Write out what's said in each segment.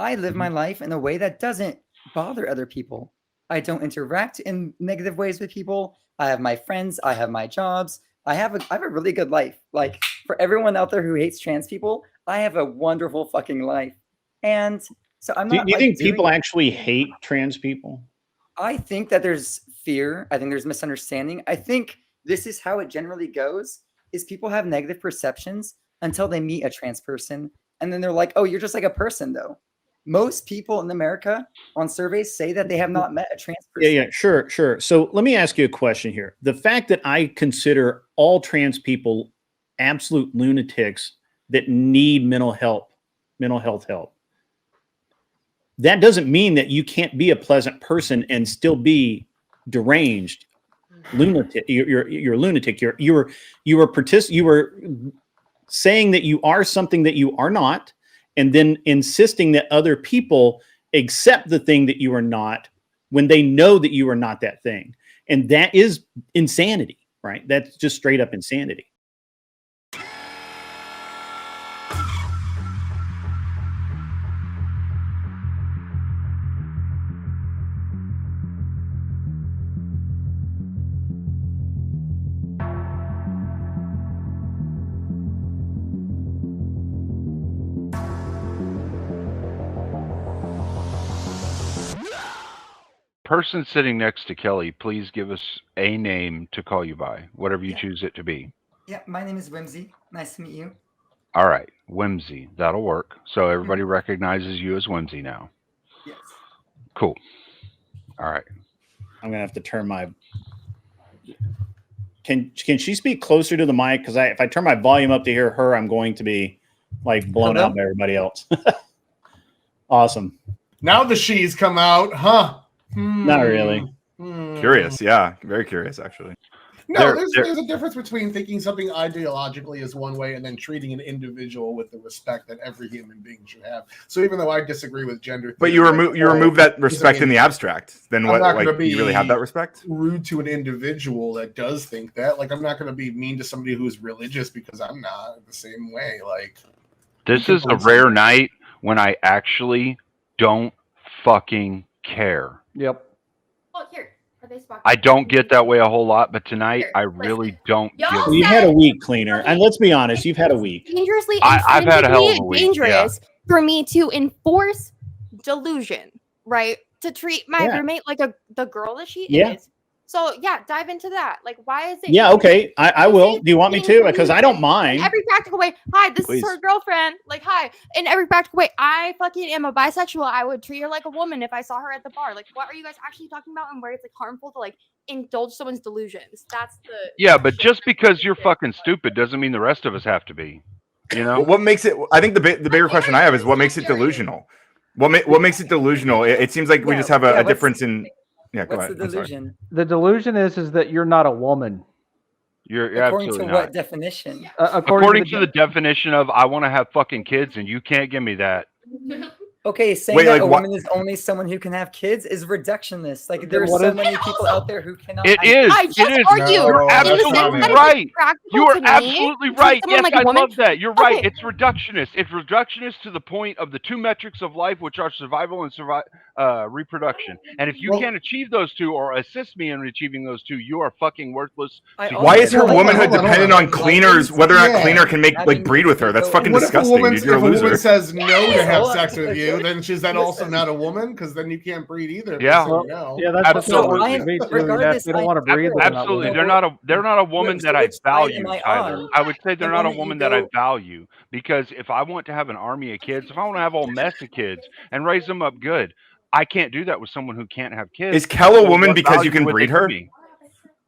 I live my life in a way that doesn't bother other people. I don't interact in negative ways with people. I have my friends. I have my jobs. I have a really good life. Like for everyone out there who hates trans people, I have a wonderful fucking life. And so I'm Do not you like think doing people actually hate trans people? I think that there's fear. I think there's misunderstanding. I think this is how it generally goes is people have negative perceptions until they meet a trans person and then they're like, "Oh, you're just like a person though." Most people in America on surveys say that they have not met a trans person. Yeah, sure. So let me ask you a question here. The fact that I consider all trans people absolute lunatics that need mental health help, that doesn't mean that you can't be a pleasant person and still be deranged, lunatic. You're a lunatic. You were saying that you are something that you are not, and then insisting that other people accept the thing that you are not when they know that you are not that thing. And that is insanity, right? That's just straight up insanity. Person sitting next to Kelly, please give us a name to call you by, whatever you choose it to be. Yeah, my name is Wimsy. Nice to meet you. All right, Wimsy. That'll work. So everybody recognizes you as Wimsy now. Yes. Cool. All right. I'm gonna have to turn my. Can she speak closer to the mic? Because if I turn my volume up to hear her, I'm going to be like blown out by everybody else. Awesome. Now the she's come out, huh? Not really. Curious, yeah, very curious actually. No, there's a difference between thinking something ideologically is one way and then treating an individual with the respect that every human being should have. So even though I disagree with gender, but you remove that respect in the abstract, then what? Like, you really have that respect? Rude to an individual that does think that. Like, I'm not going to be mean to somebody who's religious because I'm not the same way. Like, this is a rare night when I actually don't fucking care. Yep. Oh, here. Are they I don't get that way a whole lot, but tonight I really don't give a You had a week, Cleaner. And let's be honest, you've had a week. Dangerously, I've had a hell of a week. Dangerous for me to enforce delusion, right? To treat my roommate like the girl that she is. So yeah, dive into that. Like, why is it? Yeah, okay, I will. Do you want me to? Because I don't mind. In every practical way. Hi, this is her girlfriend. Like, hi. In every practical way, I fucking am a bisexual. I would treat her like a woman if I saw her at the bar. Like, what are you guys actually talking about? And where it's like harmful to like indulge someone's delusions. That's the but just because you're fucking stupid doesn't mean the rest of us have to be. You know, what makes it? I think the bigger question I have is what makes it delusional. What makes it delusional? It seems like we just have a difference in. Yeah, go ahead. The delusion? The delusion is that you're not a woman. You're according absolutely to not. what definition? According to the definition of I want to have fucking kids and you can't give me that. Okay, saying that a woman is only someone who can have kids is reductionist. Like there are so many people out there who cannot. It is. I just argued. You're absolutely right. You are absolutely right. Yes, I love that. You're right. It's reductionist. It's reductionist to the point of the two metrics of life, which are survival and reproduction. And if you can't achieve those two or assist me in achieving those two, you are fucking worthless. Why is her womanhood dependent on Cleaner's whether or not Cleaner can breed with her? That's fucking disgusting. Dude, you're a loser. If a woman says no to have sex with you, then is that also not a woman? Because then you can't breed either. Yeah, that's absolutely. They don't want to breed. Absolutely, they're not a woman that I value, Tyler. I would say they're not a woman that I value because if I want to have an army of kids, if I want to have a whole mess of kids and raise them up good, I can't do that with someone who can't have kids. Is Kel a woman because you can breed her?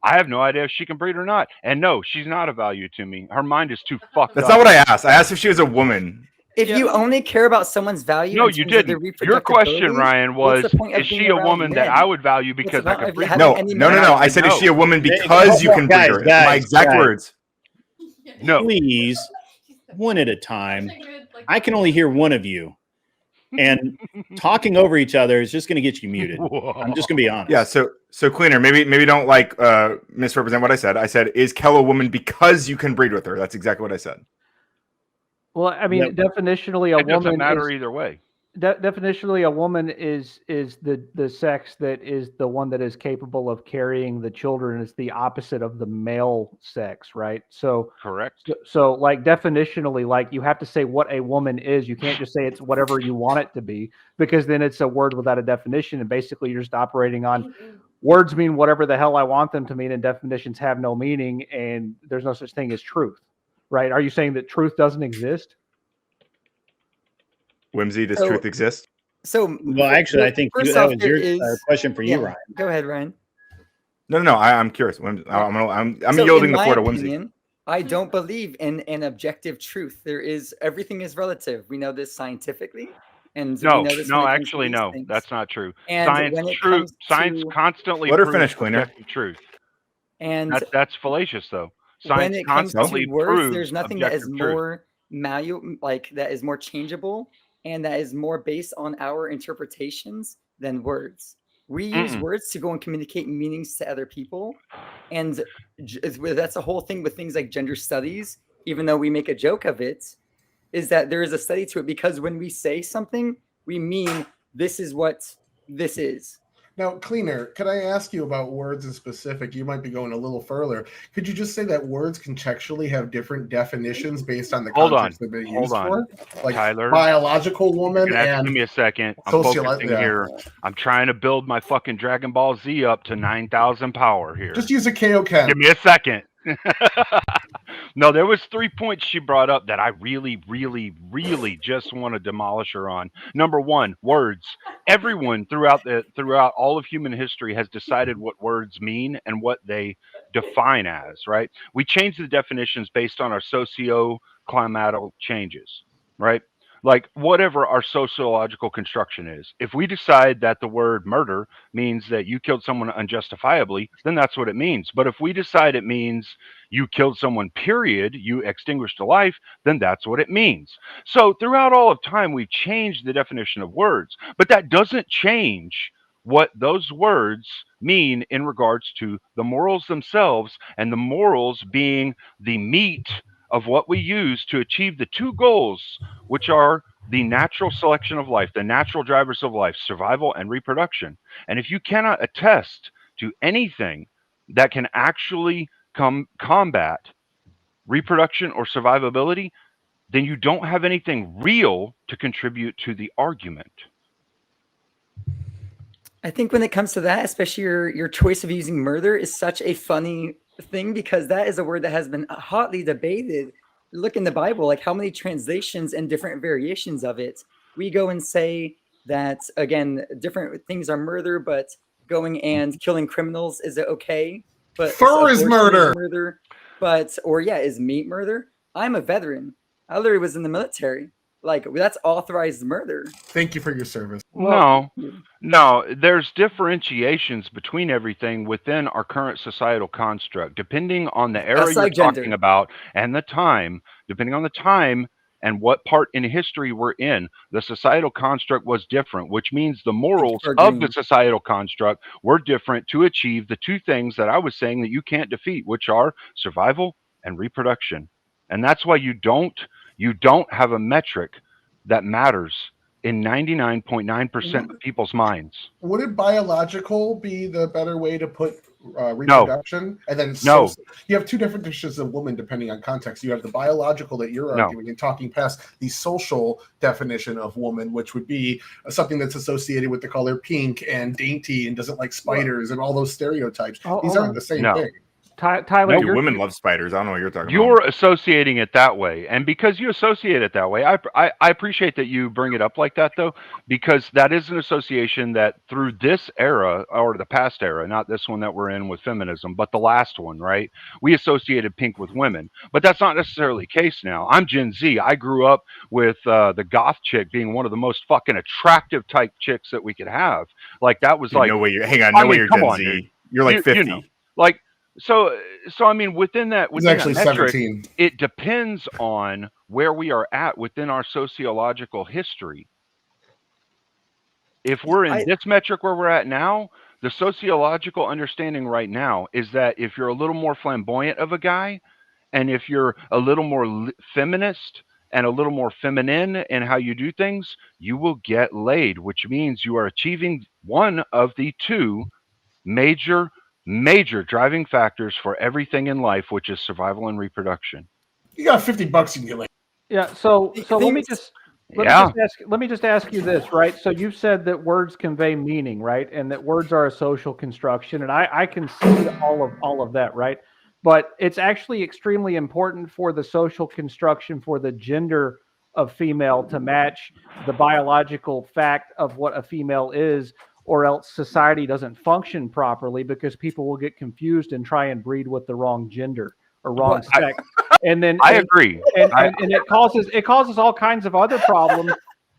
I have no idea if she can breed or not. And no, she's not a value to me. Her mind is too fucked up. That's not what I asked. I asked if she was a woman. If you only care about someone's value, no, you didn't. Your question, Ryan, was: is she a woman that I would value because I could breed her? No. I said, is she a woman because you can breed her? My exact words. No, please, one at a time. I can only hear one of you, and talking over each other is just going to get you muted. I'm just going to be honest. Yeah. So Cleaner, maybe don't misrepresent what I said. I said, is Kel a woman because you can breed with her? That's exactly what I said. Well, I mean, definitionally, a woman doesn't matter either way. definitionally, a woman is the sex that is the one that is capable of carrying the children. It's the opposite of the male sex, right? So correct. So like definitionally, like you have to say what a woman is. You can't just say it's whatever you want it to be, because then it's a word without a definition, and basically you're just operating on words mean whatever the hell I want them to mean, and definitions have no meaning, and there's no such thing as truth, right? Are you saying that truth doesn't exist? Wimsy, does truth exist? So, well, actually, I think that was your question for you, Ryan. Go ahead, Ryan. No. I'm curious. I'm yielding the floor to Wimsy. I don't believe in an objective truth. Everything is relative. We know this scientifically, and we know this actually, no, that's not true. And science constantly let her proves finish, Cleaner. objective truth. And that's fallacious, though. Science when it comes to words, there's nothing that is more that is more changeable and that is more based on our interpretations than words. We use words to go and communicate meanings to other people, and that's the whole thing with things like gender studies. Even though we make a joke of it, is that there is a study to it, because when we say something, we mean this is what this is. Now, Cleaner, could I ask you about words in specific? You might be going a little further. Could you just say that words contextually have different definitions based on the context that they're used for? Like Tyler, biological woman and give me a second. I'm focusing here. I'm trying to build my fucking Dragon Ball Z up to 9,000 power here. Just use a Kaioken. Give me a second. No, there was 3 points she brought up that I really just want to demolish her on. Number one, words. Everyone throughout all of human history has decided what words mean and what they define as, right? We change the definitions based on our socio-climatic changes, right? Like whatever our sociological construction is. If we decide that the word murder means that you killed someone unjustifiably, then that's what it means. But if we decide it means you killed someone, period, you extinguished a life, then that's what it means. So throughout all of time, we've changed the definition of words, but that doesn't change what those words mean in regards to the morals themselves, and the morals being the meat of what we use to achieve the two goals, which are the natural selection of life, the natural drivers of life, survival and reproduction. And if you cannot attest to anything that can actually combat reproduction or survivability, then you don't have anything real to contribute to the argument. I think when it comes to that, especially your choice of using murder is such a funny thing, because that is a word that has been hotly debated. Look in the Bible, like how many translations and different variations of it. We go and say that, again, different things are murder, but going and killing criminals, is it okay? But fur is murder. Is meat murder? I'm a veteran. I literally was in the military. Like, that's authorized murder. Thank you for your service. No, there's differentiations between everything within our current societal construct, depending on the era you're talking about and the time, depending on the time and what part in history we're in. The societal construct was different, which means the morals of the societal construct were different to achieve the two things that I was saying that you can't defeat, which are survival and reproduction. And that's why you don't have a metric that matters in 99.9% of people's minds. Wouldn't biological be the better way to put reproduction? And then you have two different definitions of woman depending on context. You have the biological that you're arguing and talking past the social definition of woman, which would be something that's associated with the color pink and dainty and doesn't like spiders and all those stereotypes. These aren't the same thing. Tyler, women love spiders. I don't know what you're talking about. You're associating it that way, and because you associate it that way, I appreciate that you bring it up like that, though, because that is an association that through this era, or the past era, not this one that we're in with feminism, but the last one, right? We associated pink with women, but that's not necessarily the case now. I'm Gen Z. I grew up with the goth chick being one of the most fucking attractive type chicks that we could have. Like that was like, no way you're Gen Z. You're like 50. You know, like. So I mean, within that metric, 17. It depends on where we are at within our sociological history. If we're in this metric where we're at now, the sociological understanding right now is that if you're a little more flamboyant of a guy, and if you're a little more feminist, and a little more feminine in how you do things, you will get laid, which means you are achieving one of the two major driving factors for everything in life, which is survival and reproduction. You got $50 in your life. Yeah. So let me just ask you this, right? So you've said that words convey meaning, right? And that words are a social construction, and I can see all of that, right? But it's actually extremely important for the social construction for the gender of female to match the biological fact of what a female is, or else society doesn't function properly because people will get confused and try and breed with the wrong gender or wrong sex. And then I agree. And it causes all kinds of other problems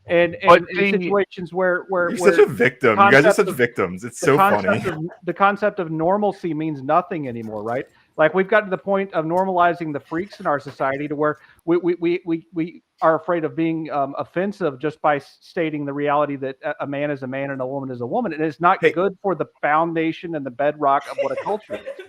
and situations where you're such a victim. You guys are such victims. It's so funny. The concept of normalcy means nothing anymore, right? Like we've gotten to the point of normalizing the freaks in our society to where we are afraid of being offensive just by stating the reality that a man is a man and a woman is a woman. And it's not good for the foundation and the bedrock of what a culture is.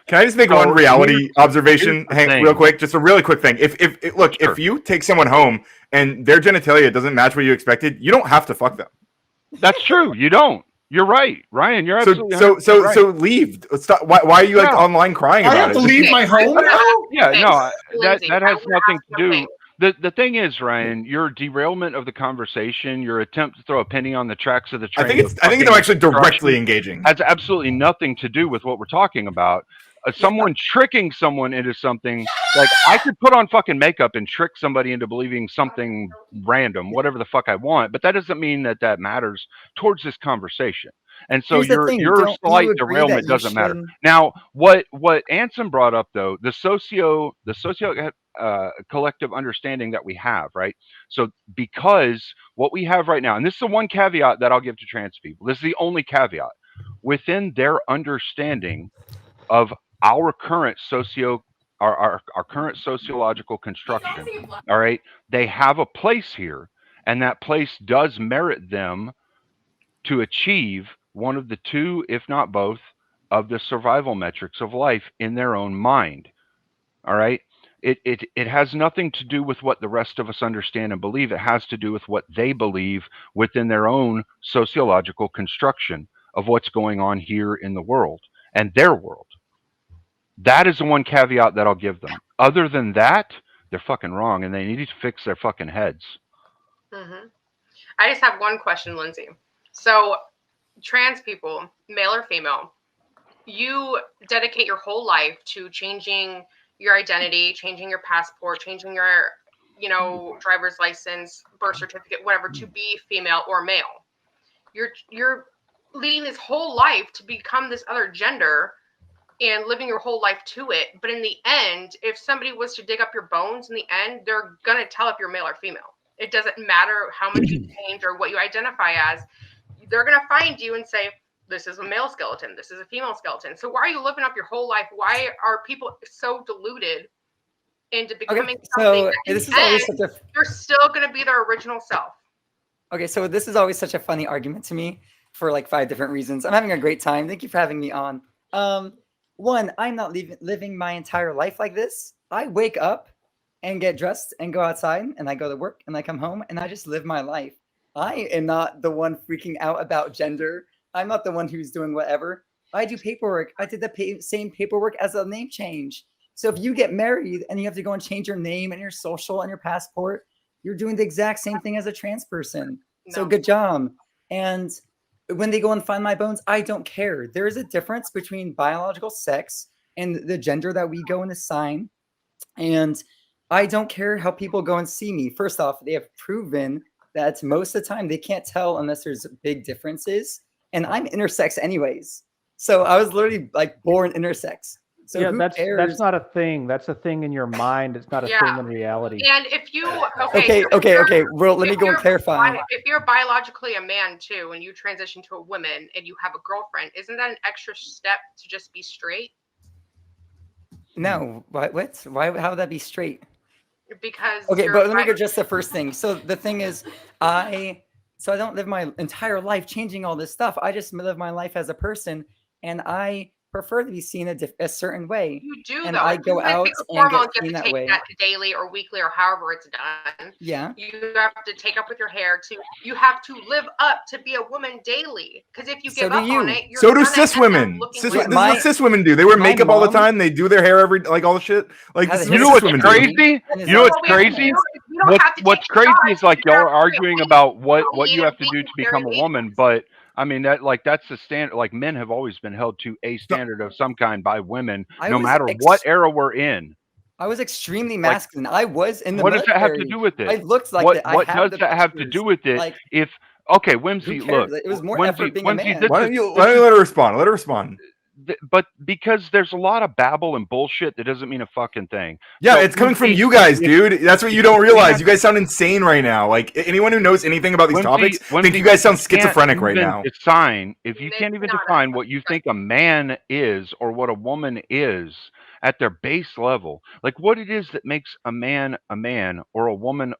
Can I just make one reality observation? Real quick, just a really quick thing. If you take someone home and their genitalia doesn't match what you expected, you don't have to fuck them. That's true. You don't. You're right, Ryan. You're absolutely right. So leave. Stop. Why are you online crying about it? I have to leave my home now? Yeah, no, that has nothing to do. The thing is, Ryan, your derailment of the conversation, your attempt to throw a penny on the tracks of the train. I think it's actually directly engaging. Has absolutely nothing to do with what we're talking about. Someone tricking someone into something, like I could put on fucking makeup and trick somebody into believing something random, whatever the fuck I want, but that doesn't mean that matters towards this conversation. And so your slight derailment doesn't matter. Now, what Anson brought up though, the socio collective understanding that we have, right? So because what we have right now, and this is the one caveat that I'll give to trans people, this is the only caveat, within their understanding of our current our current sociological construction, all right, they have a place here, and that place does merit them to achieve one of the two, if not both, of the survival metrics of life in their own mind. All right, it has nothing to do with what the rest of us understand and believe. It has to do with what they believe within their own sociological construction of what's going on here in the world and their world. That is the one caveat that I'll give them. Other than that, they're fucking wrong, and they need to fix their fucking heads. Mm-hmm. I just have one question, Lindsay. So, trans people, male or female, you dedicate your whole life to changing your identity, changing your passport, changing your, driver's license, birth certificate, whatever, to be female or male. You're leading this whole life to become this other gender and living your whole life to it. But in the end, if somebody was to dig up your bones, in the end, they're going to tell if you're male or female. It doesn't matter how much you change or what you identify as. They're going to find you and say, this is a male skeleton, this is a female skeleton. So why are you living up your whole life? Why are people so deluded into becoming something that in the end, you're still going to be their original self? Okay, so this is always such a funny argument to me for like 5 different reasons. I'm having a great time. Thank you for having me on. One, I'm not living my entire life like this. I wake up and get dressed and go outside, and I go to work and I come home and I just live my life. I am not the one freaking out about gender. I'm not the one who's doing whatever. I do paperwork. I did the same paperwork as a name change. So if you get married and you have to go and change your name and your social and your passport, you're doing the exact same thing as a trans person. No. So good job. And when they go and find my bones, I don't care. There is a difference between biological sex and the gender that we go and assign. And I don't care how people go and see me. First off, they have proven that most of the time they can't tell unless there's big differences. And I'm intersex anyways. So I was literally like born intersex. So yeah, that's not a thing. That's a thing in your mind. It's not a thing in reality. And if you okay. Well, let me go and clarify. If you're biologically a man too, and you transition to a woman, and you have a girlfriend, isn't that an extra step to just be straight? No. What? Why? How would that be straight? Because but let me go just the first thing. So the thing is, I don't live my entire life changing all this stuff. I just live my life as a person, and I prefer to be seen a certain way. You do, and though. I go out and get seen that way. That daily or weekly or however it's done. Yeah. You have to take up with your hair too. You have to live up to be a woman daily. Because if you give up on it, you're so do cis women. This is what cis women do. They wear makeup all the time. They do their hair all the shit. Like you know what's crazy? You know what's crazy? What's crazy is like y'all are arguing about what you have to do to become a woman, but I mean that's the standard. Like men have always been held to a standard of some kind by women, no matter what era we're in. I was extremely masculine. Like, I was in the What military. does that have to do with it? I looked like what, that. What does that have to do with it? Like, if okay, Wimsy, look, it was more effort being a man. Why don't you let her respond? Let her respond. But because there's a lot of babble and bullshit, that doesn't mean a fucking thing. Yeah, so it's coming from you guys, dude. That's what you don't realize. You guys sound insane right now. Like anyone who knows anything about these topics think you guys sound schizophrenic right now. If you can't even define what you think a man is or what a woman is at their base level, like what it is that makes a man or a woman,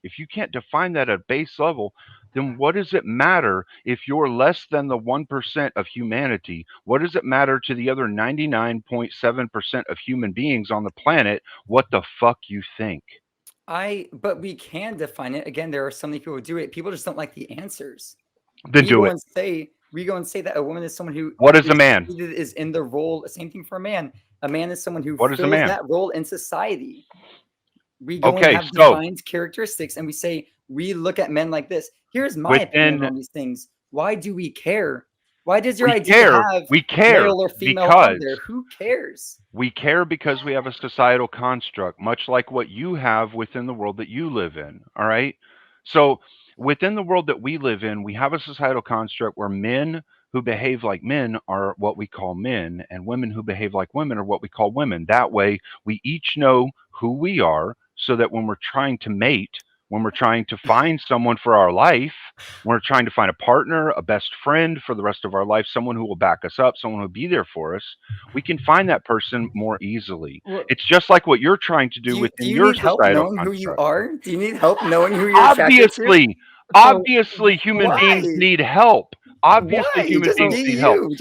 if you can't define that at base level, then what does it matter if you're less than the 1% of humanity? What does it matter to the other 99.7% of human beings on the planet what the fuck you think? But we can define it. Again, there are so many people who do it. People just don't like the answers. Then do it. We go and say that a woman is someone who... What is a man? ...is in the role. Same thing for a man. A man is someone who fills that role in society. We go and have defined characteristics, and we say, we look at men like this. Here's my opinion on these things. Why do we care? Why does your idea have male or female on there? Who cares? We care because we have a societal construct, much like what you have within the world that you live in. All right. So within the world that we live in, we have a societal construct where men who behave like men are what we call men, and women who behave like women are what we call women. That way, we each know who we are, so that when we're trying to mate, when we're trying to find someone for our life, when we're trying to find a partner, a best friend for the rest of our life, someone who will back us up, someone who will be there for us, we can find that person more easily. It's just like what you're trying to do within your societal construct. Do you need help knowing who you are? Do you need help knowing who you're attracted to? Obviously, human beings need help. Obviously, human beings need help.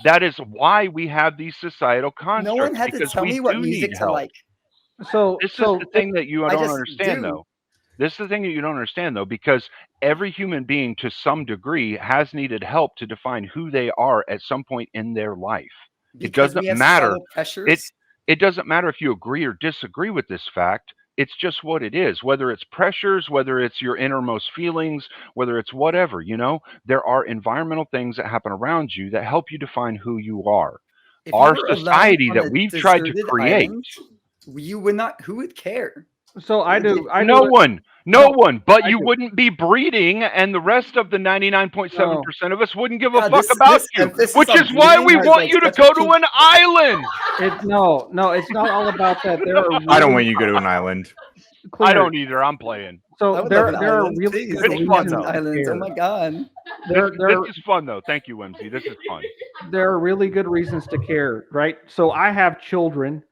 That is why we have these societal constructs. No one had to tell me what music to like. So this is the thing that you don't understand, though. This is the thing that you don't understand, though, because every human being, to some degree, has needed help to define who they are at some point in their life. It doesn't matter. It doesn't matter if you agree or disagree with this fact. It's just what it is, whether it's pressures, whether it's your innermost feelings, whether it's whatever, there are environmental things that happen around you that help you define who you are. Our society that we've tried to create. You would not, who would care? So no one, but you wouldn't be breeding, and the rest of the 99.7% of us wouldn't give a fuck about you, which is why we want you to go to an island. No, it's not all about that. I don't want you to go to an island. I don't either. I'm playing. So there are really good islands. Oh my god. This is fun though. Thank you, Wimsy. This is fun. There are really good reasons to care, right? So I have children.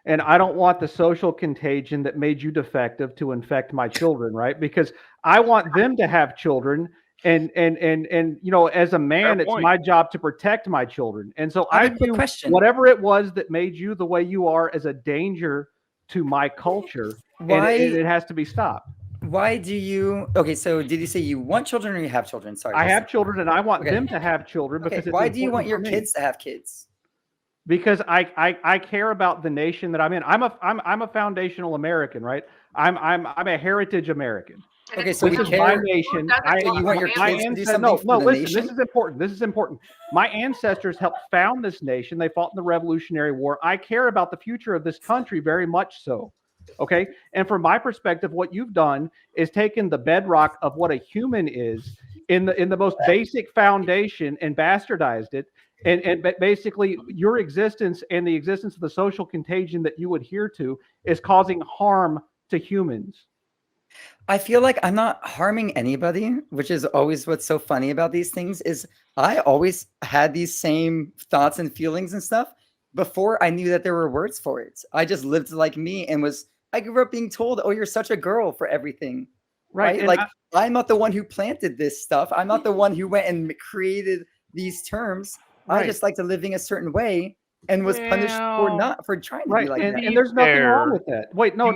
And I don't want the social contagion that made you defective to infect my children, right? Because I want them to have children, and as a man, it's my job to protect my children. And so I view whatever it was that made you the way you are as a danger to my culture, and it has to be stopped. Why do you? Okay, so did you say you want children or you have children? Sorry, I have children, and I want them to have children because. Why do you want your kids to have kids? Because I care about the nation that I'm in. I'm a foundational American, right? I'm a heritage American. Okay, so this is my nation. You want your kids to do something for the listen, nation? This is important. My ancestors helped found this nation. They fought in the Revolutionary War. I care about the future of this country very much so. Okay, and from my perspective, what you've done is taken the bedrock of what a human is in the most basic foundation and bastardized it. And basically, your existence and the existence of the social contagion that you adhere to is causing harm to humans. I feel like I'm not harming anybody, which is always what's so funny about these things. Is I always had these same thoughts and feelings and stuff before I knew that there were words for it. I just lived like me and I grew up being told, "Oh, you're such a girl for everything." Right? Like I'm not the one who planted this stuff. I'm not the one who went and created these terms. I just like to living a certain way and was punished for trying to be like that. And there's nothing wrong with that. Wait, no,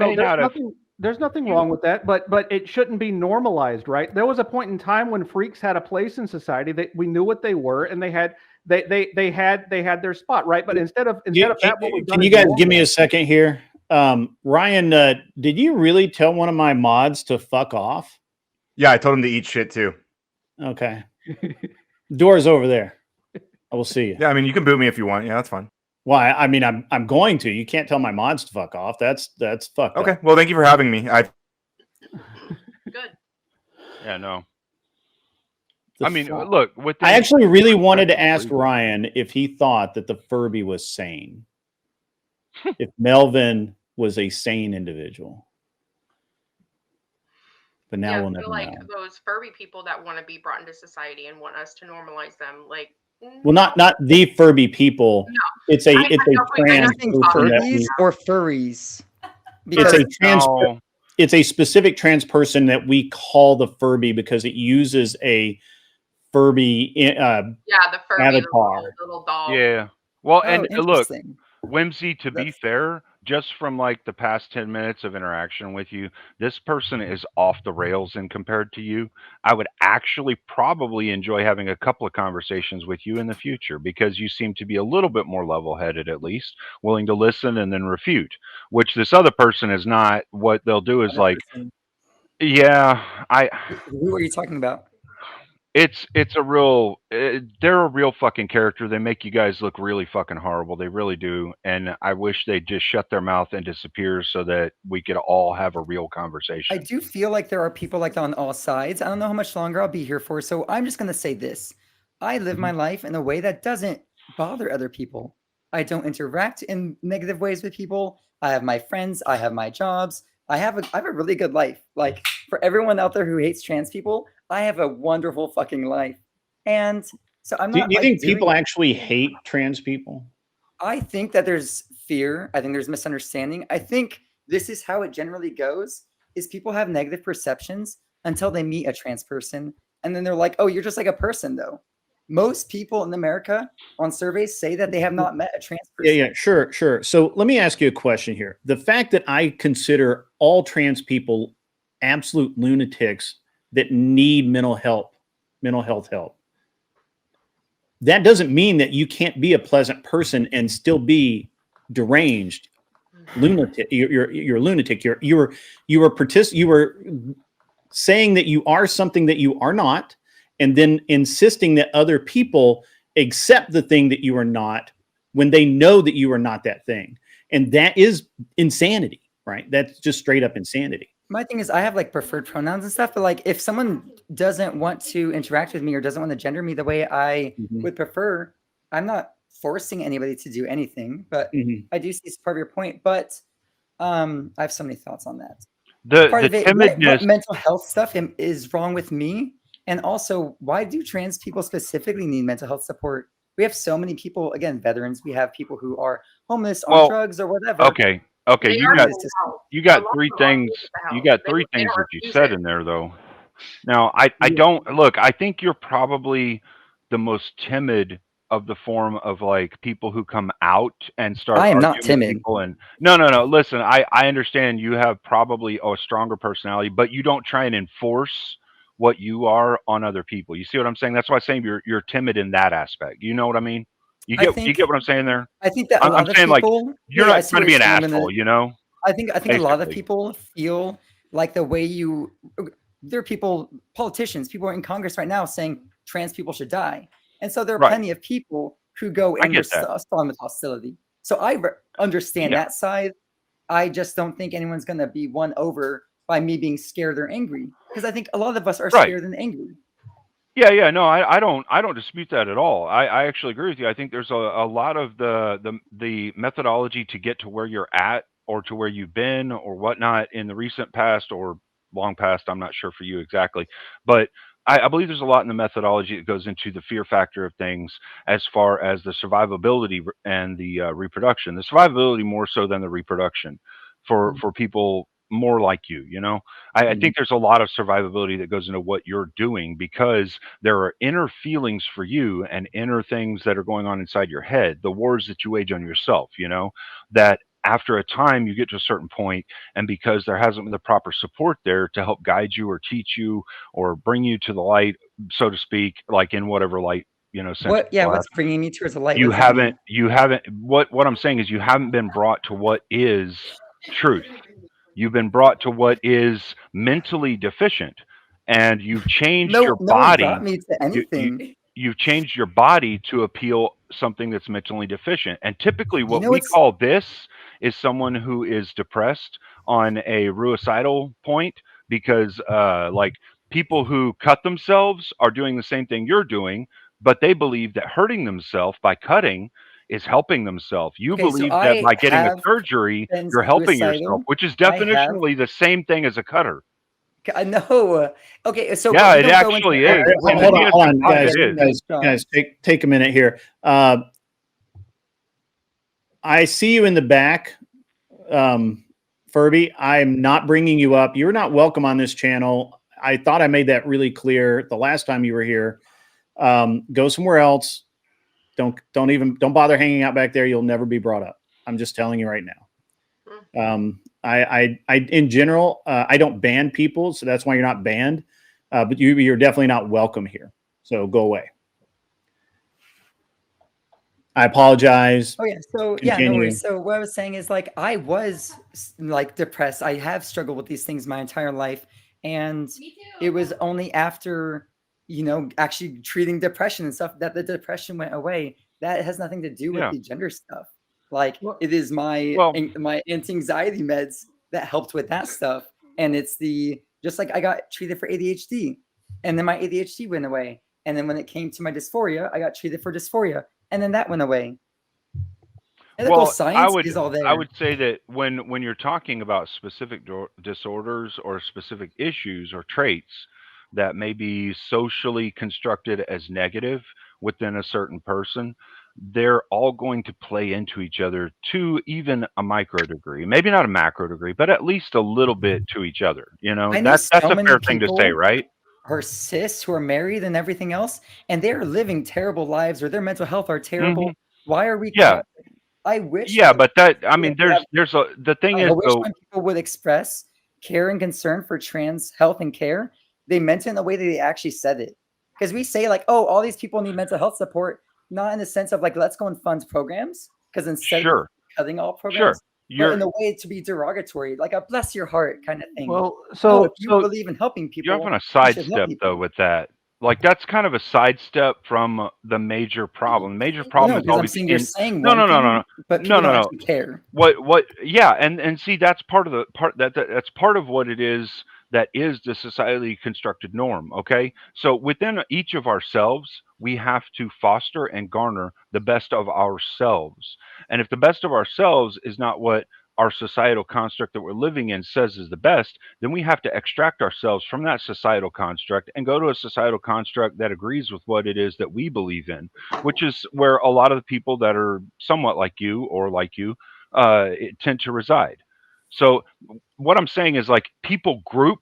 there's nothing wrong with that, but it shouldn't be normalized, right? There was a point in time when freaks had a place in society that we knew what they were, and they had their spot, right? But instead of that, what we've done. Can you guys give me a second here? Ryan, did you really tell one of my mods to fuck off? Yeah, I told him to eat shit too. Okay. Door's over there. I will see you. Yeah, I mean, you can boot me if you want. Yeah, that's fine. Well, I mean, I'm going to. You can't tell my mods to fuck off. That's fucked Okay. up. Well, thank you for having me. Good. Yeah, no. I mean, look. I actually really wanted to ask Ryan if he thought that the Furby was sane. If Melvin was a sane individual. But now we'll never know. Like those Furby people that want to be brought into society and want us to normalize them, like. Well, not the Furby people. No. It's a trans Furbies or furries. It's a specific trans person that we call the Furby because it uses a Furby the Furby avatar. Little doll. Yeah. Well, and look, Wimsy, to be fair, just from like the past 10 minutes of interaction with you, this person is off the rails and compared to you. I would actually probably enjoy having a couple of conversations with you in the future because you seem to be a little bit more level-headed, at least, willing to listen and then refute, which this other person is not. What they'll do is like, yeah, Who are you talking about? It's a real they're a real fucking character. They make you guys look really fucking horrible. They really do. And I wish they'd just shut their mouth and disappear so that we could all have a real conversation. I do feel like there are people like that on all sides. I don't know how much longer I'll be here for, so I'm just gonna say this. I live my life in a way that doesn't bother other people. I don't interact in negative ways with people. I have my friends, I have my jobs. I have a really good life. Like for everyone out there who hates trans people, I have a wonderful fucking life. And so I'm not. Do you think people actually hate trans people? I think that there's fear. I think there's misunderstanding. I think this is how it generally goes is people have negative perceptions until they meet a trans person. And then they're like, oh, you're just like a person though. Most people in America on surveys say that they have not met a trans person. Yeah, sure. So let me ask you a question here. The fact that I consider all trans people absolute lunatics that need mental health help, that doesn't mean that you can't be a pleasant person and still be deranged, lunatic. You're a lunatic. You were saying that you are something that you are not, and then insisting that other people accept the thing that you are not when they know that you are not that thing. And that is insanity, right? That's just straight up insanity. My thing is I have like preferred pronouns and stuff, but like if someone doesn't want to interact with me or doesn't want to gender me the way I would prefer, I'm not forcing anybody to do anything, but I do see it's part of your point, but I have so many thoughts on that. What mental health stuff is wrong with me. And also, why do trans people specifically need mental health support? We have so many people, again, veterans. We have people who are homeless on drugs or whatever. Okay. You got three things. You got three things that you said in there, though. Now, I don't look. I think you're probably the most timid of the form of like people who come out and start. I am not timid. And no. Listen, I understand you have probably a stronger personality, but you don't try and enforce what you are on other people. You see what I'm saying? That's why I'm saying you're timid in that aspect. You know what I mean? You get what I'm saying there? I think that I'm saying people, like you're not trying to be an asshole, you know? I think a lot of people feel like the way there are people, politicians, people in Congress right now saying trans people should die. And so there are plenty of people who go and respond with hostility. So I understand that side. I just don't think anyone's going to be won over by me being scared or angry, because I think a lot of us are scared and angry. Yeah, no, I don't dispute that at all. I actually agree with you. I think there's a lot of the methodology to get to where you're at or to where you've been or whatnot in the recent past or long past. I'm not sure for you exactly, but I believe there's a lot in the methodology that goes into the fear factor of things as far as the survivability and the reproduction. The survivability more so than the reproduction for people more like you, you know? I think there's a lot of survivability that goes into what you're doing because there are inner feelings for you and inner things that are going on inside your head, the wars that you wage on yourself, you know, that after a time you get to a certain point, and because there hasn't been the proper support there to help guide you or teach you or bring you to the light, so to speak, like in whatever light, you know, sense What? of Yeah, class, what's bringing me towards the light? What you does that mean? haven't what I'm saying is you haven't been brought to what is truth. You've been brought to what is mentally deficient, and you've changed your No one brought body. me to You, you anything. you've changed your body to appeal something that's mentally deficient. And typically, You what know we what's call this is someone who is depressed on a ruicidal point, because like people who cut themselves are doing the same thing you're doing, but they believe that hurting themselves by cutting is helping themselves. You okay? So believe that I by getting a have surgery, been you're helping yourself, suicidal. which is I have. definitionally the same thing as a cutter. I know. Okay, so but Yeah, we it don't go into actually is. what In Hold the on, we hold on, DSM-5, are guys, it is. getting guys, take a minute here. I see you in the back, Furby. I'm not bringing you up. You're not welcome on this channel. I thought I made that really clear the last time you were here. Go somewhere else. Don't bother hanging out back there. You'll never be brought up. I'm just telling you right now. I in general, I don't ban people, so that's why you're not banned. But you're definitely not welcome here. So go away. I apologize. Oh yeah, so yeah, no worries. So what I was saying is like I was like depressed. I have struggled with these things my entire life, and it was only after actually treating depression and stuff that the depression went away. That has nothing to do with the gender stuff. Like it is my anti-anxiety meds that helped with that stuff, and it's just like I got treated for ADHD, and then my ADHD went away, and then when it came to my dysphoria, I got treated for dysphoria. And then that went away. Medical science is all there. I would say that when you're talking about specific disorders or specific issues or traits that may be socially constructed as negative within a certain person, they're all going to play into each other to even a micro degree. Maybe not a macro degree, but at least a little bit to each other. You know, I know that's so a many fair thing to say, people right? are cis who are married and everything else, and they're living terrible lives or their mental health are terrible. Why are we? Yeah. I wish. Yeah, but I mean, the thing is, I wish when people would express care and concern for trans health and care, they meant it in the way that they actually said it. Because we say like, oh, all these people need mental health support, not in the sense of like, let's go and fund programs, because instead of cutting all programs, but in a way to be derogatory, like a bless your heart kind of thing. Well, so if you believe in helping people, you're having a sidestep though with that. Like that's kind of a sidestep from the major problem. The major problem is always you're saying no. But people don't actually care. What? Yeah, and see, that's part of that's part of what it is. That is the societally constructed norm. Okay, so within each of ourselves, we have to foster and garner the best of ourselves. And if the best of ourselves is not what our societal construct that we're living in says is the best, then we have to extract ourselves from that societal construct and go to a societal construct that agrees with what it is that we believe in, which is where a lot of the people that are somewhat like you or like you tend to reside. So what I'm saying is like people group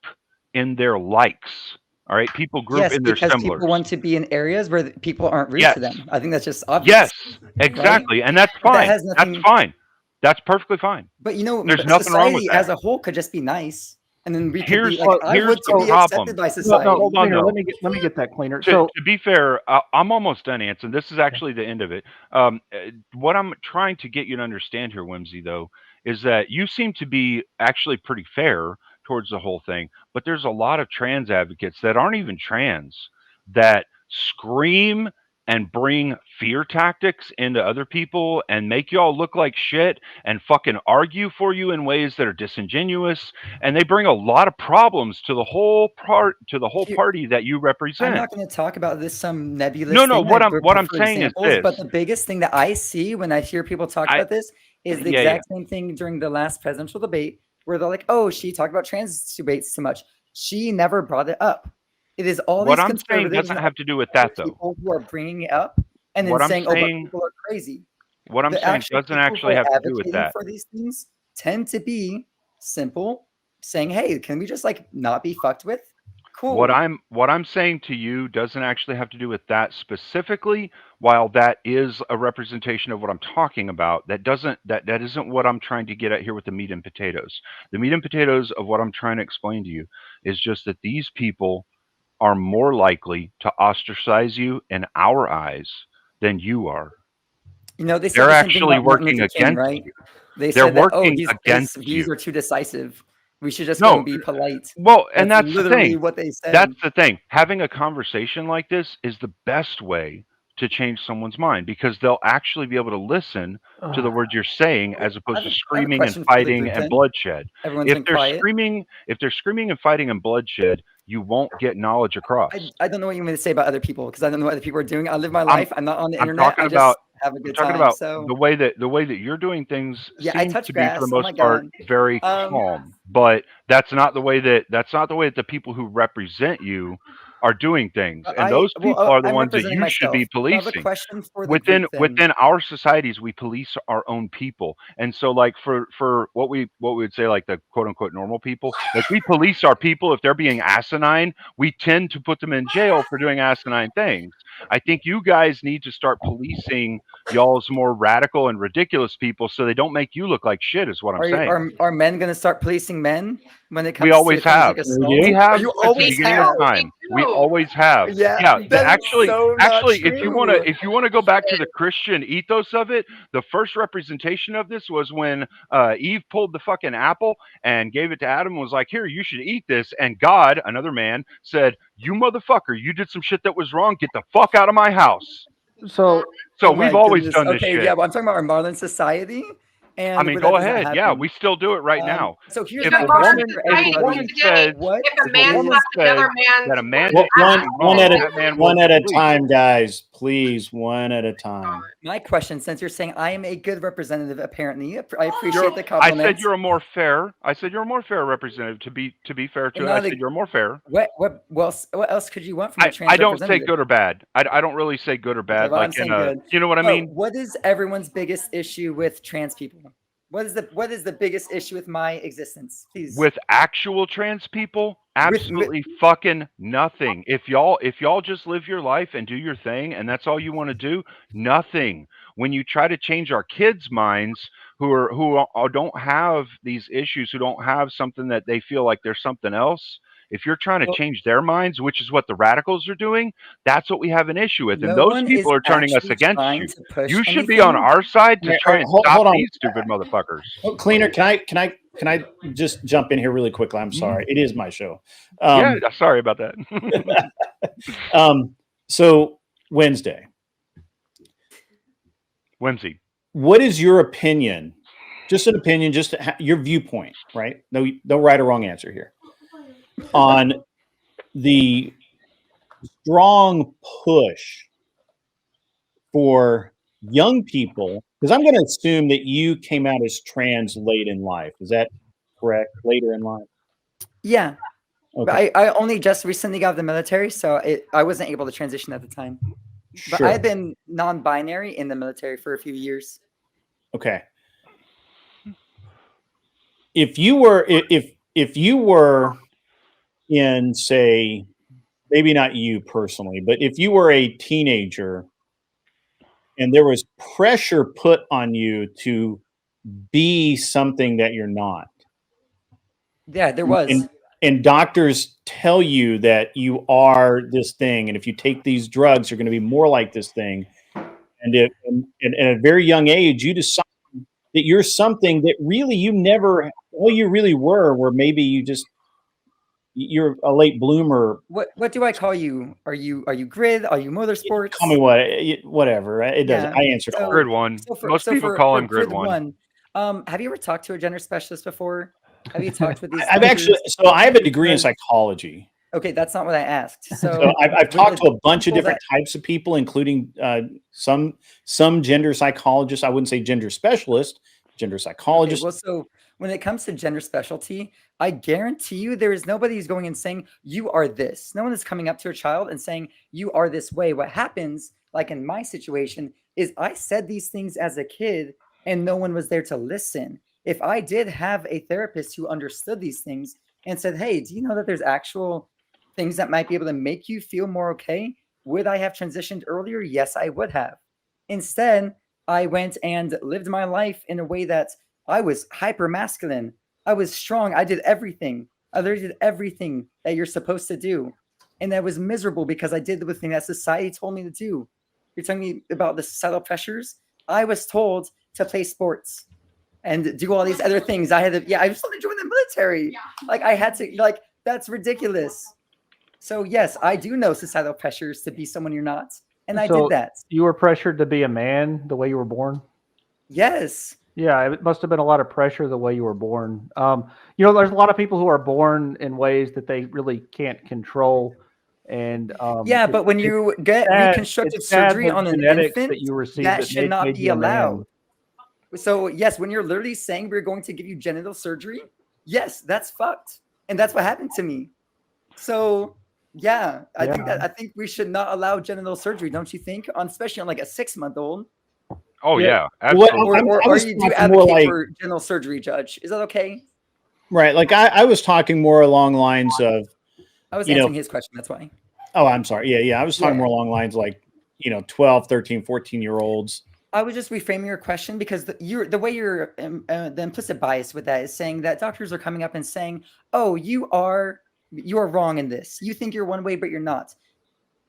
in their likes. All right, people group in their similars. People want to be in areas where people aren't rude to them. I think that's just obvious. Yes, exactly, right? And that's fine. That's fine. That's perfully fine. But there's nothing wrong with that. As a whole could just be nice, and then we could here's be like, I want to be accepted by society. No, hold on, let me get that cleaner. To be fair, I'm almost done, Anson. This is actually the end of it. What I'm trying to get you to understand here, Wimsy, though, is that you seem to be actually pretty fair towards the whole thing, but there's a lot of trans advocates that aren't even trans that scream and bring fear tactics into other people and make y'all look like shit and fucking argue for you in ways that are disingenuous, and they bring a lot of problems to the whole party that you represent. I'm not going to talk about this some nebulous no what I'm saying is this. But the biggest thing that I see when I hear people talk about this is the exact same thing during the last presidential debate, where they're like, oh, she talked about trans debates too much. She never brought it up. It is all what these I'm saying doesn't have to do with that, though. People who are bringing it up and then saying, "Oh, but people are crazy." What I'm saying doesn't actually have to do with that. For these things tend to be simple, saying, hey, can we just like not be fucked with? Cool. What I'm saying to you doesn't actually have to do with that specifically. While that is a representation of what I'm talking about, that isn't what I'm trying to get at here with the meat and potatoes. The meat and potatoes of what I'm trying to explain to you is just that these people are more likely to ostracize you in our eyes than you are. You know, they said They're the same thing actually about Martin working Luther King, against right? you. They They're said that, oh, working his against views you. are too decisive. We should just go No, and be polite. well, and that's the literally thing. what they said. That's the thing. Having a conversation like this is the best way to change someone's mind, because they'll actually be able to listen to the words you're saying as opposed to screaming and fighting and bloodshed. Everyone's been quiet. If they're screaming and fighting and bloodshed, you won't get knowledge across. I don't know what you mean to say about other people, because I don't know what other people are doing. I live my life. I'm not on the internet. Talking I just about, have a good talking time. about So the way that you're doing things I seems touch to grass. be, for the Oh my most part, God. very calm. But that's not the way that the people who represent you are doing things, and those people are the ones that you should be policing. I have a question for the group then. Within our societies, we police our own people, and so like for what we would say like the quote unquote normal people, like we police our people. If they're being asinine, we tend to put them in jail for doing asinine things. I think you guys need to start policing y'all's more radical and ridiculous people, so they don't make you look like shit. Is what I'm saying. Are men going to start policing men when it comes? We always have. We have you since the beginning of time. We always have. Yeah. Actually, if you want to go back to the Christian ethos of it, the first representation of this was when Eve pulled the fucking apple and gave it to Adam and was like, "Here, you should eat this." And God, another man, said, "You motherfucker, you did some shit that was wrong. Get the fuck out of my house." So we've always done this shit. Yeah, well, I'm talking about our modern society. And I mean, go ahead. Yeah, we still do it right now. So here's if my a question woman, for if a everybody. woman said, if a man slaps another man, that a man one at a time, guys, please, one at a time. My question, since you're saying I am a good representative, apparently, I appreciate the compliment. I said you're a more fair. Representative. To be fair to it, I said you're more fair. What else could you want from a trans I don't say representative? good or bad. I don't really say good or bad. Well, like I'm saying good. You know what I mean? What is everyone's biggest issue with trans people? What is the biggest issue with my existence? Please. With actual trans people, absolutely fucking nothing. If y'all just live your life and do your thing, and that's all you want to do, nothing. When you try to change our kids' minds, who don't have these issues, who don't have something that they feel like there's something else. If you're trying to change their minds, which is what the radicals are doing, that's what we have an issue with. And those people are turning us against you. You should be on our side to try and stop these stupid motherfuckers. Cleaner, can I just jump in here really quickly? I'm sorry. It is my show. Yeah, sorry about that. So Wednesday. Wimsy. What is your opinion? Just an opinion, just your viewpoint, right? No right or wrong answer here. On the strong push for young people, because I'm going to assume that you came out as trans late in life. Is that correct? Later in life? Yeah. Okay. I only just recently got out of the military, so I wasn't able to transition at the time. But Sure. I've been non-binary in the military for a few years. Okay. If you were in, say, maybe not you personally, but if you were a teenager and there was pressure put on you to be something that you're not. Yeah, there was. And doctors tell you that you are this thing, and if you take these drugs, you're going to be more like this thing. And at a very young age, you decide that you're something that really you never, all you really were maybe you're a late bloomer. What do I call you? Are you grid? Are you motorsports? Call me whatever. It doesn't. I answer grid one. Most people call him grid one. Have you ever talked to a gender specialist before? Have you talked with these? I have a degree in psychology. Okay, that's not what I asked. So I've talked to a bunch of different types of people, including some gender psychologists. I wouldn't say gender specialist, gender psychologist. Okay, well, so when it comes to gender specialty, I guarantee you there is nobody who's going and saying, you are this. No one is coming up to a child and saying, you are this way. What happens, like in my situation, is I said these things as a kid and no one was there to listen. if I did have a therapist who understood these things and said, hey, do you know that there's actual things that might be able to make you feel more okay? Would I have transitioned earlier? Yes, I would have. Instead, I went and lived my life in a way that I was hyper masculine. I was strong. I did everything. I literally did everything that you're supposed to do. And I was miserable because I did the thing that society told me to do. You're telling me about the societal pressures? I was told to play sports and do all these other things. I just wanted to join the military. Like I had to, like, that's ridiculous. So yes, I do know societal pressures to be someone you're not. And I did that. You were pressured to be a man the way you were born? Yes. Yeah, it must have been a lot of pressure the way you were born. There's a lot of people who are born in ways that they really can't control. And but when you get reconstructive surgery on an infant, that you received that should not be allowed. So yes, when you're literally saying we're going to give you genital surgery, yes, that's fucked. And that's what happened to me. So yeah, I think we should not allow genital surgery, don't you think? Especially on like a 6-month-old. Oh yeah, absolutely. Or you do advocate for genital surgery, Judge? Is that okay? Right. Like I was talking more along lines of. I was answering his question. That's why. Oh, I'm sorry. Yeah. I was talking more along lines like 12, 13, 14-year-olds. I was just reframing your question because the way you're the implicit bias with that is saying that doctors are coming up and saying, "Oh, you are wrong in this. You think you're one way, but you're not."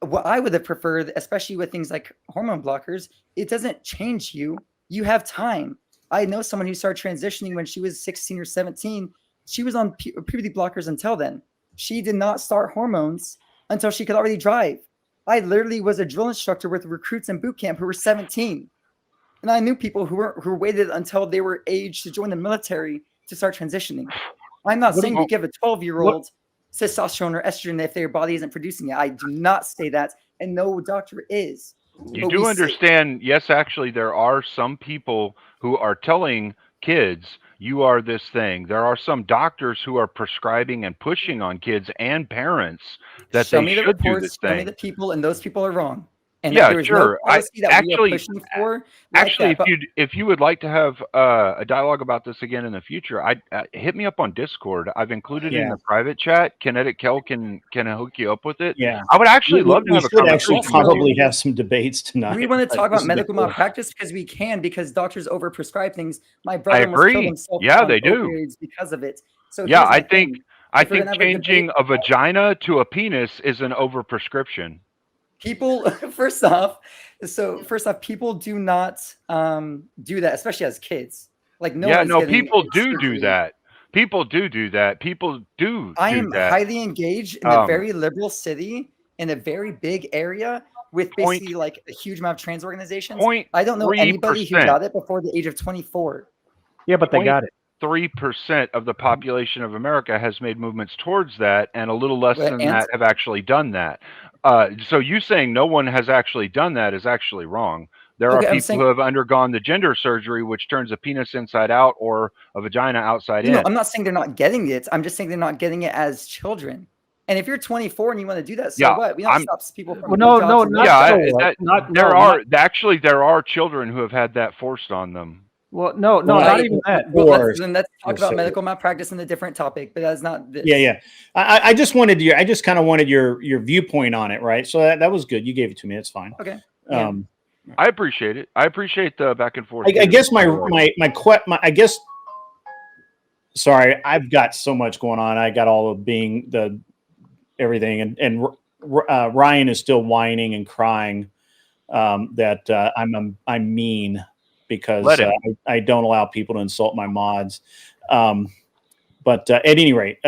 What I would have preferred, especially with things like hormone blockers, it doesn't change you. You have time. I know someone who started transitioning when she was 16 or 17. She was on puberty blockers until then. She did not start hormones until she could already drive. I literally was a drill instructor with recruits in boot camp who were 17. And I knew people who waited until they were aged to join the military to start transitioning. I'm not saying we give a 12-year-old testosterone or estrogen if their body isn't producing it. I do not say that, and no doctor is. You do understand, yes, actually, there are some people who are telling kids, you are this thing. There are some doctors who are prescribing and pushing on kids and parents that show they me the should do reports, this thing. show me the people, and those people are wrong. And yeah, there is sure. no policy that we are pushing for. Actually, if you would like to have a dialogue about this again in the future, hit me up on Discord. I've included it in the private chat. Kinetic Kel can hook you up with it. Yeah, I would actually love to have a conversation. We should probably have some debates tonight. We want to talk about medical malpractice because doctors overprescribe things. My brother I agree. killed himself. Yeah, they do because of it. So yeah, I think changing a vagina to a penis is an overprescription. People, first off, people do not do that, especially as kids. Like people do that. People do that. People do. I am highly engaged in a very liberal city in a very big area with basically like a huge amount of trans organizations. I don't know anybody who got it before the age of 24. Yeah, but they got it. 3% of the population of America has made movements towards that, and a little less than that have actually done that. So you saying no one has actually done that is actually wrong. There are people who have undergone the gender surgery, which turns a penis inside out or a vagina outside in. No, I'm not saying they're not getting it. I'm just saying they're not getting it as children. And if you're 24 and you want to do that, what? We don't stop people from. There are children who have had that forced on them. Well, no, not even that. Let's talk about medical malpractice in a different topic, but that's not this. Yeah. I just kind of wanted your viewpoint on it, right? So that was good. You gave it to me. It's fine. Okay. I appreciate it. I appreciate the back and forth. I guess I guess. Sorry, I've got so much going on. I got all of everything, and Ryan is still whining and crying that I'm mean. Because I don't allow people to insult my mods. But at any rate,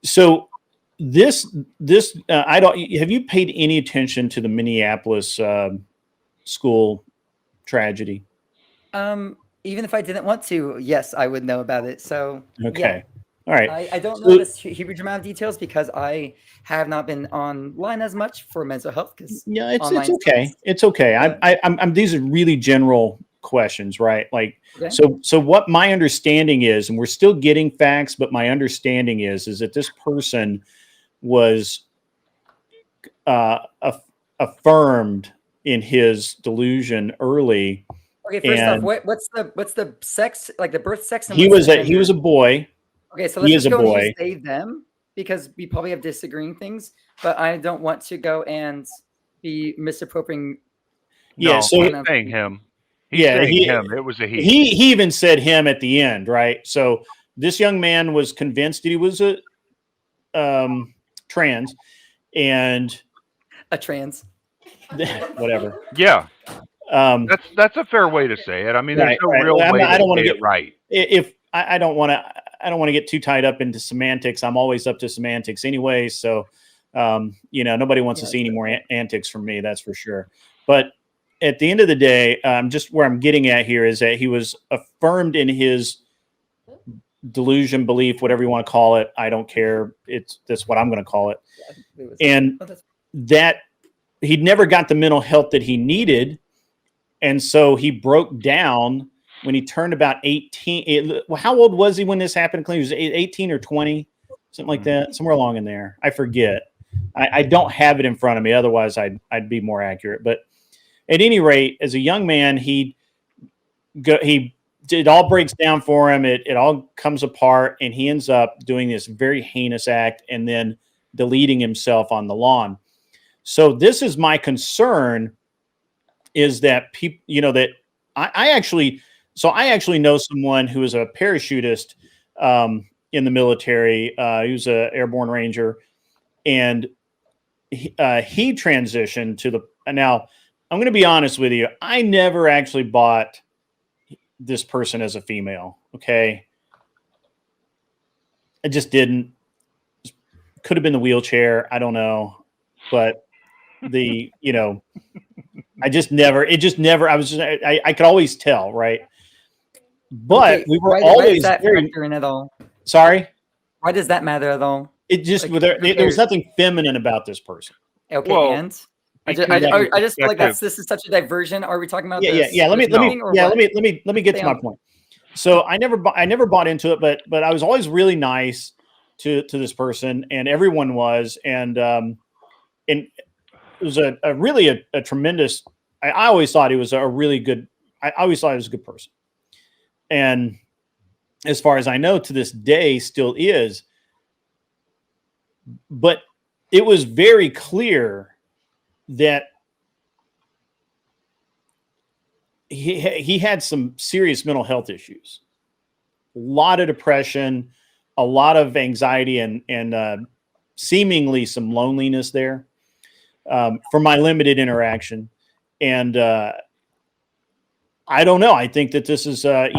so this I don't. Have you paid any attention to the Minneapolis school tragedy? Even if I didn't want to, yes, I would know about it. So okay, all right. I don't know this huge amount of details because I have not been online as much for mental health. It's okay. It's okay. I'm these are really general questions, right? Like, so what my understanding is, and we're still getting facts, but my understanding is that this person was affirmed in his delusion early Okay, first off, what's the sex, like the birth sex? And he was a boy. Okay, so let's just go and use they them because we probably have disagreeing things, but I don't want to go and be misappropriating. Yeah, so he's saying him. He's saying him. It was a he. He even said him at the end, right? So this young man was convinced that he was a trans, and a trans. Whatever. Yeah. That's a fair way to say it. I mean, there's no real way to get it right. If I don't want to get too tied up into semantics. I'm always up to semantics anyway. So, nobody wants to see any more antics from me. That's for sure. But at the end of the day, just where I'm getting at here is that he was affirmed in his delusion, belief, whatever you want to call it. I don't care. That's what I'm going to call it. And that he'd never got the mental health that he needed. And so he broke down when he turned about 18. How old was he when this happened? He was 18 or 20, something like that, somewhere along in there. I forget. I don't have it in front of me. Otherwise, I'd be more accurate. But at any rate, as a young man, it all breaks down for him. It all comes apart, and he ends up doing this very heinous act and then deleting himself on the lawn. So this is my concern, is that people, that I actually know someone who is a parachutist in the military. He was an airborne ranger, and he transitioned to now I'm going to be honest with you. I never actually bought this person as a female. Okay. I just didn't. Could have been the wheelchair. I don't know. But I could always tell. Right. But we were always very in at all. Sorry. Why does that matter at all? It just, there was nothing feminine about this person. Okay. Well, and I just feel like this is such a diversion. Are we talking about this? Yeah. Let me get to my point. So I never bought into it, but I was always really nice to this person, and everyone was, and it was a really tremendous. I always thought he was a really good. I always thought he was a good person, and as far as I know, to this day, still is. But it was very clear that he had some serious mental health issues, a lot of depression, a lot of anxiety, and seemingly some loneliness there from my limited interaction. And I don't know. I think that this is, but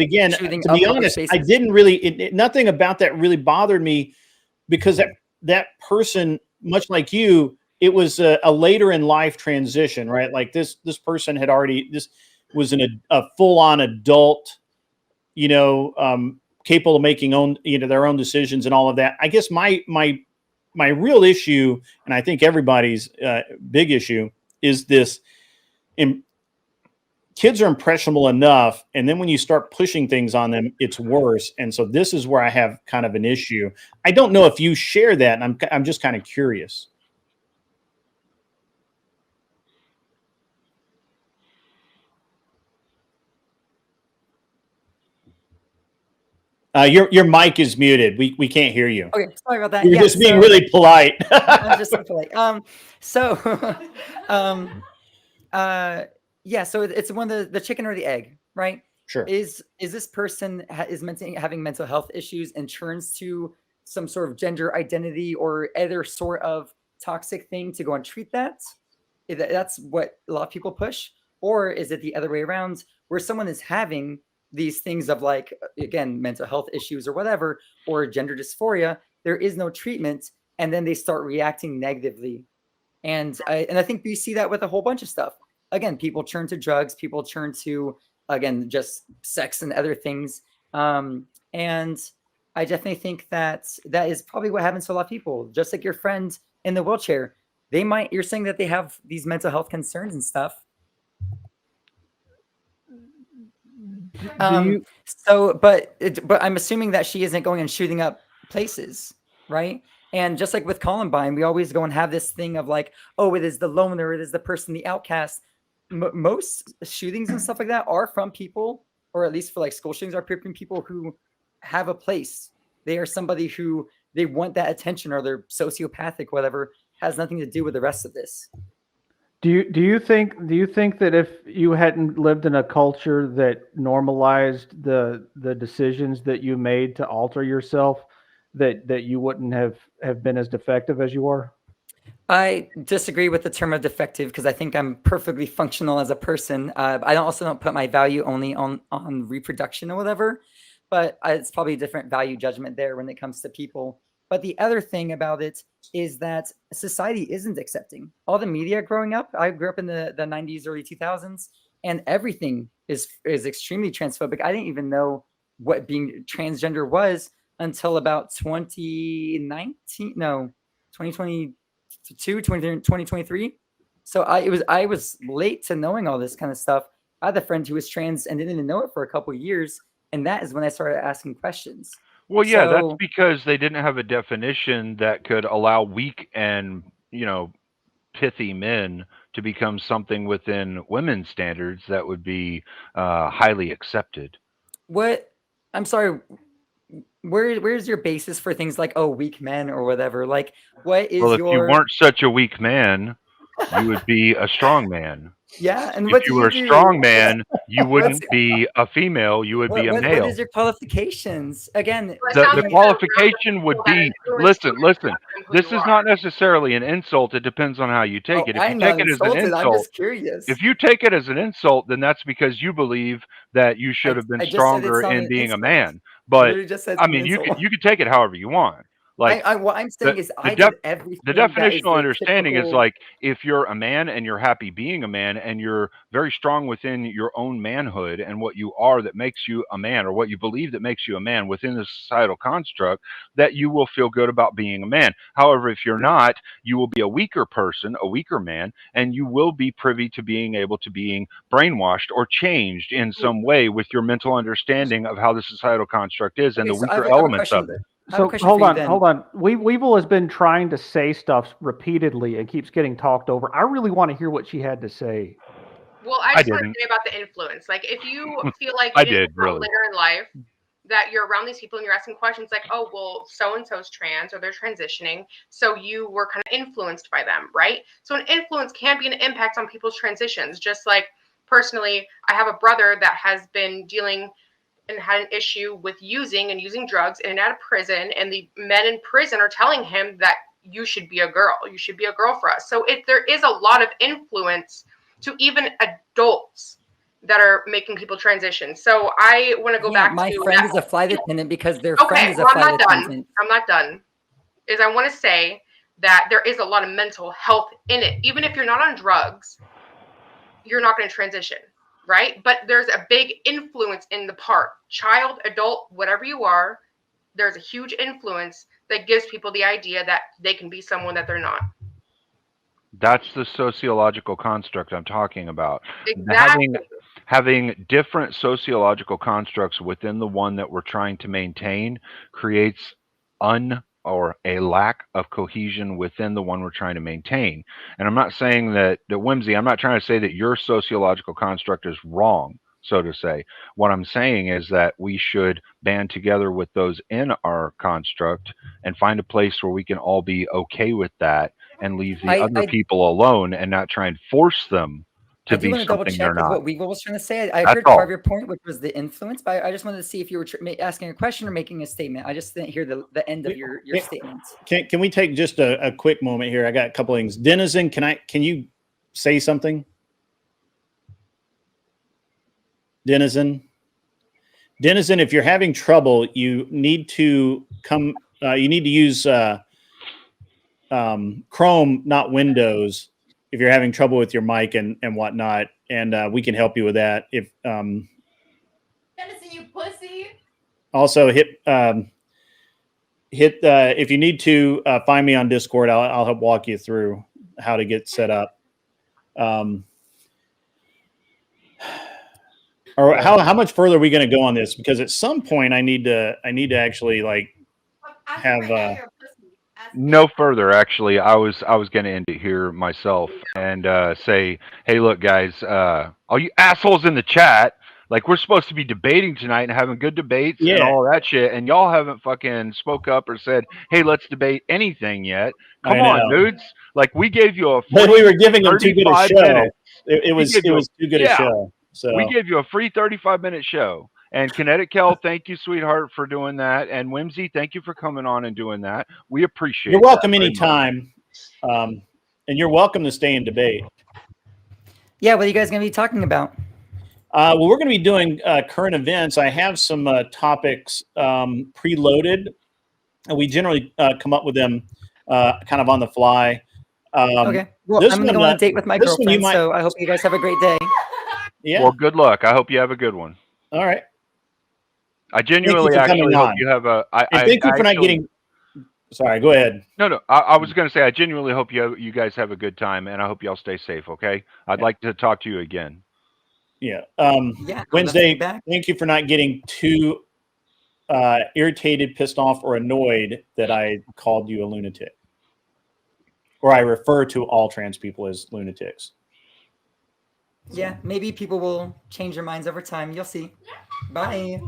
again, to be honest, I didn't really, nothing about that really bothered me, because that person, much like you, it was a later in life transition, right? Like this person had already, this was a full-on adult, capable of making their own decisions and all of that. I guess my real issue, and I think everybody's big issue, is this: kids are impressionable enough, and then when you start pushing things on them, it's worse. And so this is where I have kind of an issue. I don't know if you share that, and I'm just kind of curious. Your mic is muted. We can't hear you. Okay, sorry about that. You're just being really polite. I'm just so polite. So it's one of the chicken or the egg, right? Sure. Is this person having mental health issues and turns to some sort of gender identity or other sort of toxic thing to go and treat that? That's what a lot of people push. Or is it the other way around, where someone is having these things of, like, again, mental health issues or whatever, or gender dysphoria, there is no treatment, and then they start reacting negatively. And I think we see that with a whole bunch of stuff. Again, people turn to drugs, people turn to, again, just sex and other things. And I definitely think that is probably what happens to a lot of people. Just like your friend in the wheelchair, you're saying that they have these mental health concerns and stuff. But I'm assuming that she isn't going and shooting up places, right? And just like with Columbine, we always go and have this thing of like, oh, it is the loner, it is the person, the outcast. most shootings and stuff like that are from people, or at least for like school shootings, are from people who have a place. They are somebody who they want that attention, or they're sociopathic, whatever. Has nothing to do with the rest of this. Do you think that if you hadn't lived in a culture that normalized the decisions that you made to alter yourself, that you wouldn't have been as defective as you are? I disagree with the term of defective, because I think I'm perfectly functional as a person. I also don't put my value only on reproduction or whatever, but it's probably a different value judgment there when it comes to people. But the other thing about it is that society isn't accepting. All the media growing up, I grew up in the 90s, early 2000s, and everything is extremely transphobic. I didn't even know what being transgender was until about 2019, no, 2022, 2023. So I was late to knowing all this kind of stuff. I had a friend who was trans and didn't even know it for a couple of years. And that is when I started asking questions. Well, yeah, that's because they didn't have a definition that could allow weak and, pithy men to become something within women's standards that would be highly accepted. What? I'm sorry. Where's your basis for things like, oh, weak men or whatever? Like, what is if you weren't such a weak man, you would be a strong man. Yeah, and if you were a strong man, you wouldn't be a female, you would be a male. What is your qualifications? Again, the qualification would be, listen, this is not necessarily an insult. It depends on how you take it. If you take it as an insult, I'm just curious. If you take it as an insult, then that's because you believe that you should have been stronger in being a man. But I mean, you could take it however you want. Like what I'm saying is, I did everything. The definitional understanding is like, if you're a man and you're happy being a man and you're very strong within your own manhood and what you are that makes you a man, or what you believe that makes you a man within the societal construct, that you will feel good about being a man. However, if you're not, you will be a weaker person, a weaker man, and you will be privy to being able to being brainwashed or changed in some way with your mental understanding of how the societal construct is and the weaker elements of it. So hold on. Weevil has been trying to say stuff repeatedly and keeps getting talked over. I really want to hear what she had to say. Well, I just want to say about the influence. Like, if you feel like you didn't grow later in life, that you're around these people and you're asking questions like, oh, well, so-and-so's trans or they're transitioning, so you were kind of influenced by them, right? So an influence can be an impact on people's transitions. Just like, personally, I have a brother that has been dealing and had an issue with using drugs in and out of prison, and the men in prison are telling him that you should be a girl for us. So there is a lot of influence to even adults that are making people transition. So I want to go back to my friend is a flight attendant because their friend is a flight attendant. I'm not done. I want to say that there is a lot of mental health in it. Even if you're not on drugs, you're not going to transition. Right? But there's a big influence in the part. Child, adult, whatever you are, there's a huge influence that gives people the idea that they can be someone that they're not. That's the sociological construct I'm talking about. Exactly. Having different sociological constructs within the one that we're trying to maintain creates a lack of cohesion within the one we're trying to maintain. And I'm not saying that Wimsy, I'm not trying to say that your sociological construct is wrong, so to say. What I'm saying is that we should band together with those in our construct and find a place where we can all be okay with that and leave the other people alone and not try and force them to be something they're not. What Weevil was trying to say. I heard part of your point, which was the influence, but I just wanted to see if you were asking a question or making a statement. I just didn't hear the end of your statements. Can we take just a quick moment here? I got a couple things. Denizen, can you say something? Denizen, if you're having trouble, you need to come. You need to use Chrome, not Windows, if you're having trouble with your mic and whatnot, and we can help you with that. If Denizen, you pussy. Also hit if you need to find me on Discord, I'll help walk you through how to get set up. Or how much further are we going to go on this? Because at some point I need to actually like have no further. Actually, I was going to end it here myself and say, hey, look, guys, all you assholes in the chat, like we're supposed to be debating tonight and having good debates and all that shit, and y'all haven't fucking spoke up or said, hey, let's debate anything yet. Come on, dudes. Like we gave you a free we were giving them too good a show. minutes. It was too good a show. So we gave you a free 35-minute show. And Kinetic Kel, thank you, sweetheart, for doing that. And Wimsy, thank you for coming on and doing that. We appreciate it. You're welcome anytime. And you're welcome to stay in debate. Yeah, what are you guys going to be talking about? Well, we're going to be doing current events. I have some topics preloaded. And we generally come up with them kind of on the fly. Okay. Well, I'm going to go on a date with my girlfriend, so I hope you guys have a great day. Yeah. Well, good luck. I hope you have a good one. All right. I genuinely actually hope you have a. Thank you for not getting. Sorry, go ahead. No. I was going to say I genuinely hope you guys have a good time, and I hope y'all stay safe. Okay. I'd like to talk to you again. Yeah. Wednesday. Thank you for not getting too irritated, pissed off, or annoyed that I called you a lunatic, or I refer to all trans people as lunatics. Yeah, maybe people will change their minds over time. You'll see. Bye.